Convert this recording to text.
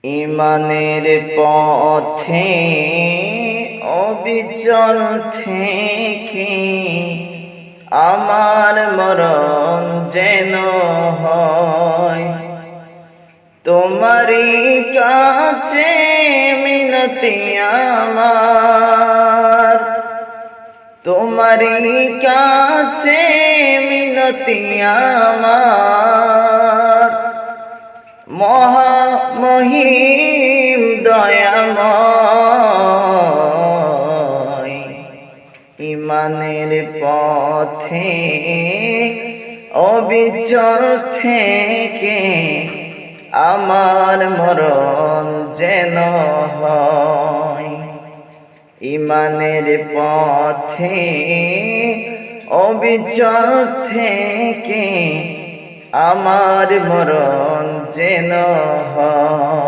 ইমানের পথে অবিচল থেকে আমার মরণ যেন হয়। তোমারই কাছে মিনতি আমার, তোমারই কাছে মিনতি আমার। মহিম দয়াময়, ইমানের পথে অবিচল থেকে আমার মরণ যেন হয়। ইমানের পথে অবিচল থেকে আমার মরণ যেন হয়।